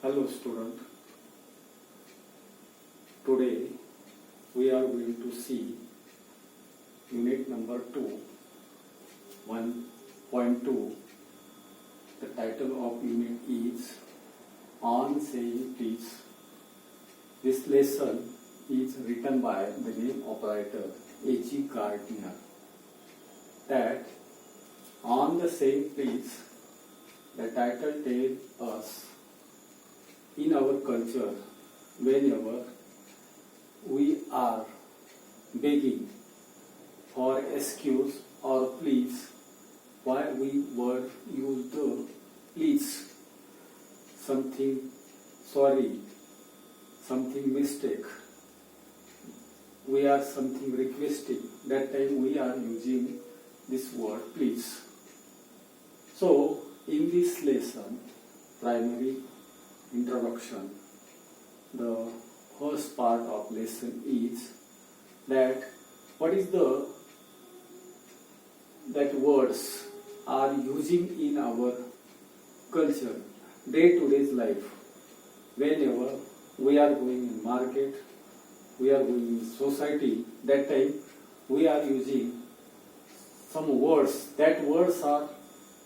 Hello student, today we are going to see unit number 2, 1.2. The title of unit is On Saying Please. This lesson is written by the name of writer A.G. Gardner. That on the saying please, the title tells us in our culture, whenever we are begging for excuse or please, why we would use the please, something sorry, something mistake, we are something requesting, that time we are using this word please. So in this lesson, primary introduction, the first part of lesson is that what is that words are using in our culture, day-to-day life. Whenever we are going in market, we are going in society, that time we are using some words. That words are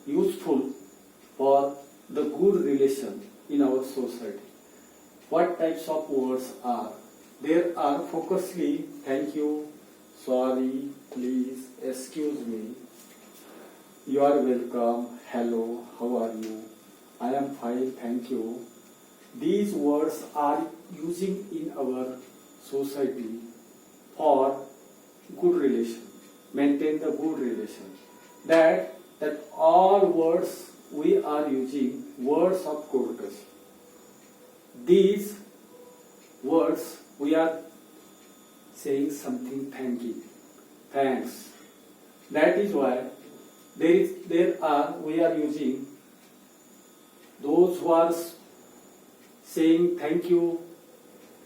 useful for the good relation in our society. What types of words are? There are focusly thank you, sorry, please, excuse me, you are welcome, hello, how are you, I am fine, thank you. These words are using in our society for good relation, maintain the good relation. That all words we are using words of courtesy. These words we are saying something thanks. That is why we are using those who are saying thank you,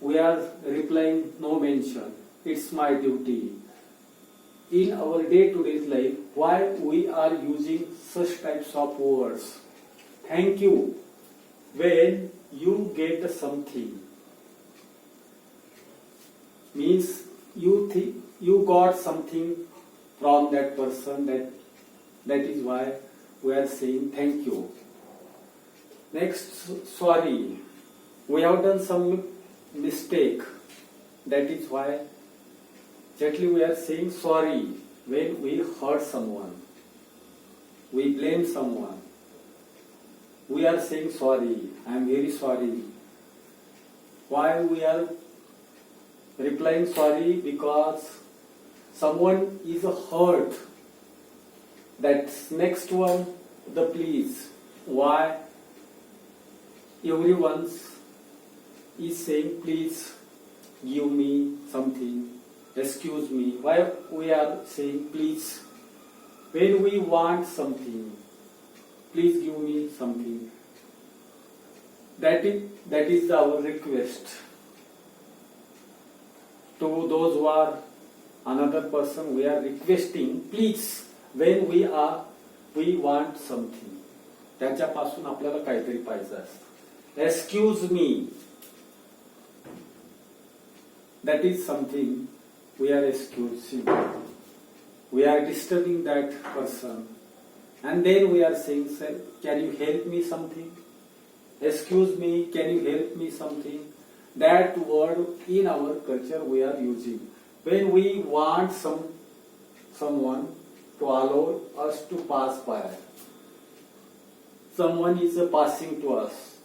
we are replying no mention, it's my duty. In our day-to-day life, why we are using such types of words? Thank you. When you get something, means you think you got something from that person, that is why we are saying thank you. Next, sorry. We have done some mistake. That is why gently we are saying sorry. When we hurt someone, we blame someone, we are saying sorry, I am very sorry. Why we are replying sorry? Because someone is hurt. That next one, the please. Why everyone is saying please give me something, excuse me. Why we are saying please? When we want something, please give me something. That is our request to those who are another person. We are requesting please when we want something. त्याच्यापासून आपल्याला काहीतरी पाहिजे असतं. Excuse me. That is something we are excusing. We are disturbing that person. And then we are saying, can you help me something? Excuse me, can you help me something? That word in our culture we are using. When we want someone to allow us to pass by. Someone is passing to us.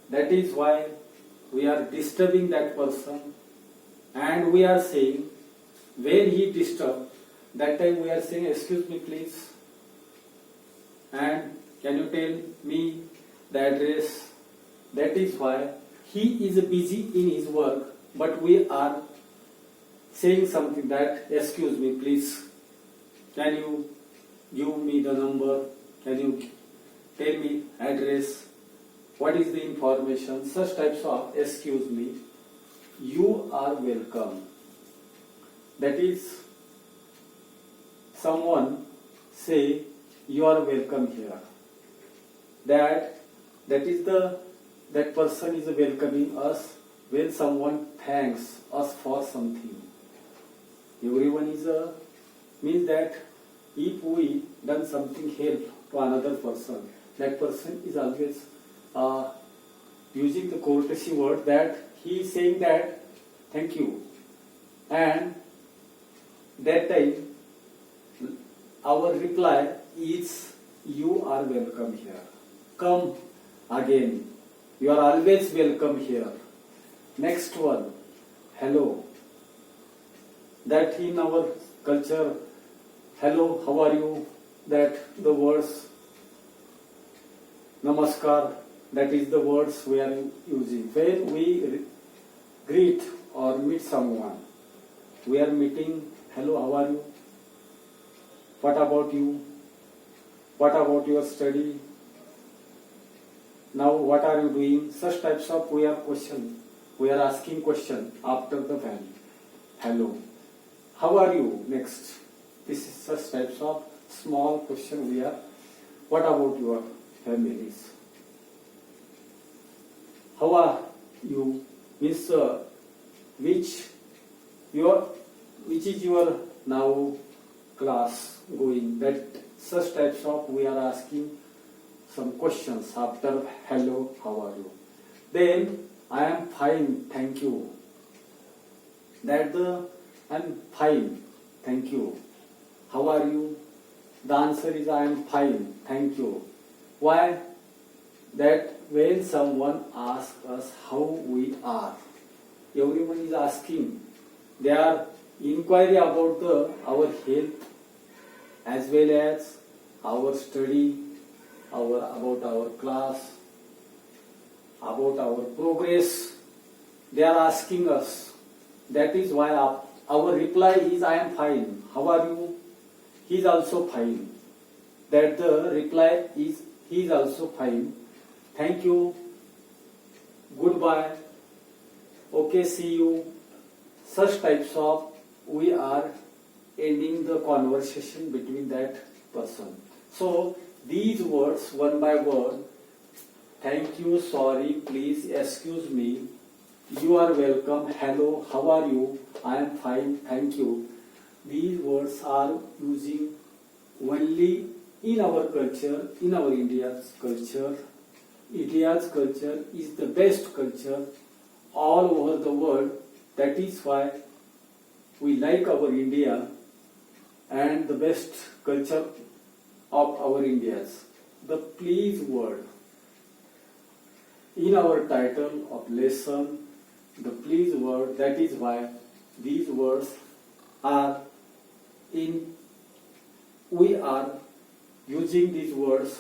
That is why we are disturbing that person. And we are saying, when he disturbs, that time we are saying, excuse me please. And can you tell me the address? That is why he is busy in his work, but we are saying something that, excuse me please, can you give me the number? Can you tell me address? What is the information? Such types of excuse me. You are welcome. That is, someone say you are welcome here. That is the that person is welcoming us when someone thanks us for something. Everyone is a means that if we done something help to another person, that person is always using the courtesy word that he is saying that thank you, and that time our reply is you are welcome here. Come again. You are always welcome here. Next one, hello. That in our culture, hello, how are you? That the words namaskar, that is the words we are using. When we greet or meet someone, we are meeting, hello, how are you? What about you? What about your study? Now what are you doing? Such types of we are asking question after the value. Hello. How are you? Next. This is such types of small question we are. What about your families? How are you? Means which is your now class going? That such types of we are asking some questions after hello, how are you? Then I am fine, thank you. That the I am fine, thank you. How are you? The answer is I am fine, thank you. Why? That when someone asks us how we are, everyone is asking. They are inquiry about our health as well as our study, about our class, about our progress. They are asking us. That is why our reply is I am fine. How are you? He is also fine. That the reply is he is also fine. Thank you. Goodbye. Okay, see you. Such types of we are ending the conversation between that person. So these words one by one, thank you, sorry, please, excuse me, you are welcome, hello, how are you, I am fine, thank you. These words are using only in our culture, in our India's culture. India's culture is the best culture all over the world. That is why we like our India and the best culture of our India's. The please word in our title of lesson, the please word, that is why these words are in, we are using these words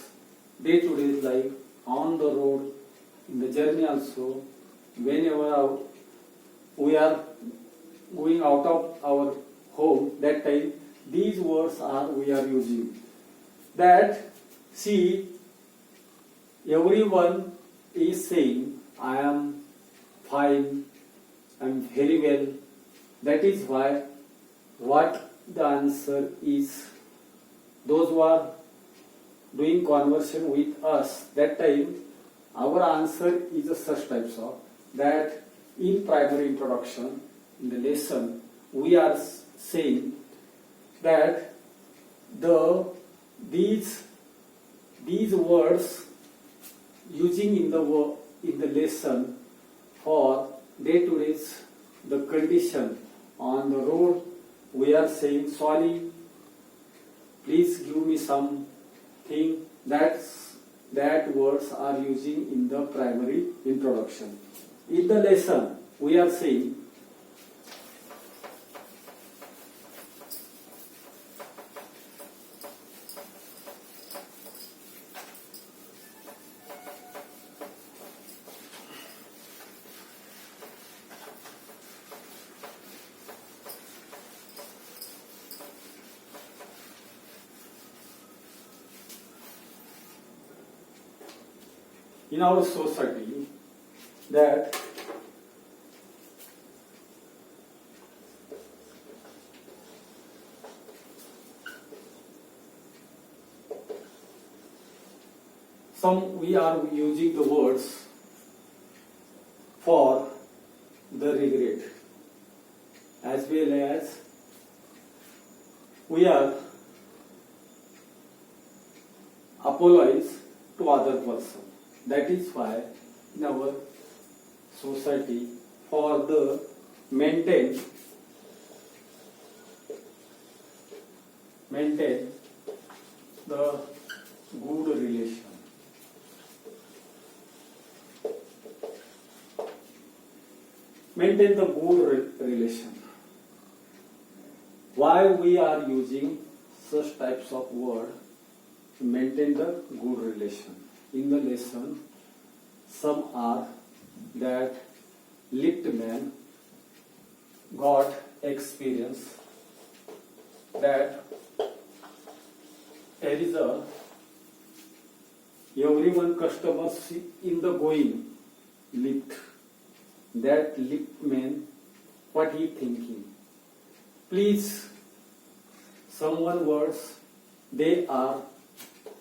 day to day life, on the road, in the journey also, whenever we are going out of our home, that time these words are we are using. That see, everyone is saying I am fine, I am very well. That is why what the answer is, those who are doing conversation with us, that time our answer is a such types of that in primary introduction in the lesson we are saying that these words using in the lesson for day to day the condition on the road, we are saying sorry, please give me something. That words are using in the primary introduction. In the lesson we are saying in our society that we are using the words for the regret, as well as we are apologize to other person. That is why in our society for the maintain the good relation. Maintain the good relation. Why we are using such types of word to maintain the good relation? In the lesson, some are that lift man got experience that there is a everyone customers in the going lift. That lift man, what he thinking? Please, someone words they are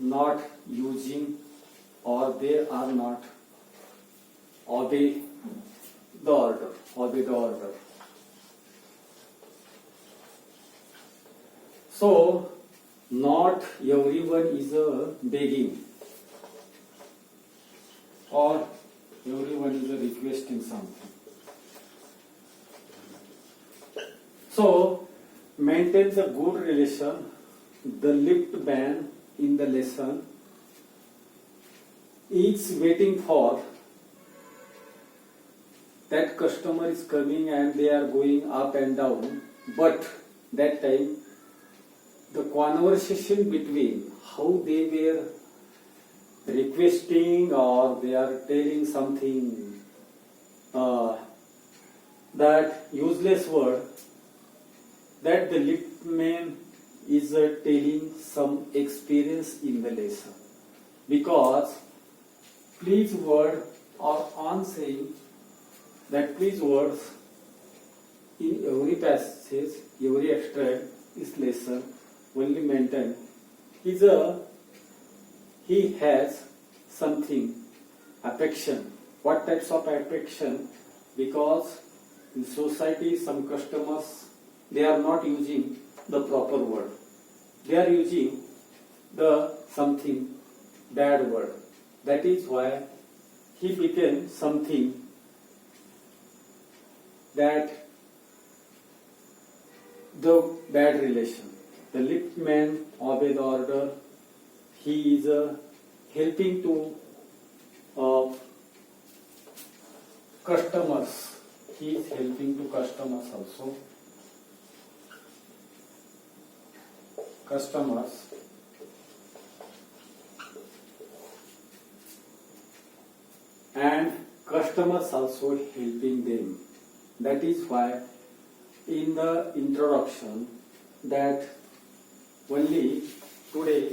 not using or they are not obey the order. So, not everyone is begging or everyone is requesting something. So, maintains a good relation. The lift man in the lesson is waiting for that customer is coming and they are going up and down, but that time the conversation between how they were requesting or they are telling something that useless word, that the lift man is telling some experience in the lesson, because please word or on saying that please words in every passage, every extract is lesson only maintained is he has something affection. What types of affection? Because in society some customers they are not using the proper word. They are using the something bad word. That is why he became something that the bad relation. The lift man obey the order. He is helping to customers. He is helping to customers also. Customers. And customers also helping them. That is why in the introduction that only today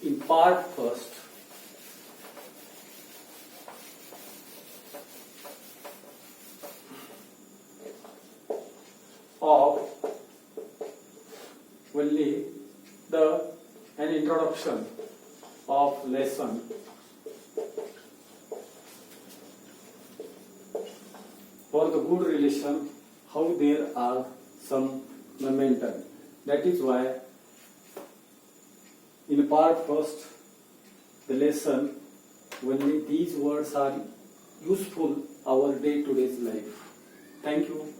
in part first of only an introduction of lesson for the good relation, how there are some momentum. That is why in part first the lesson only these words are useful our day-to-day life. Thank you.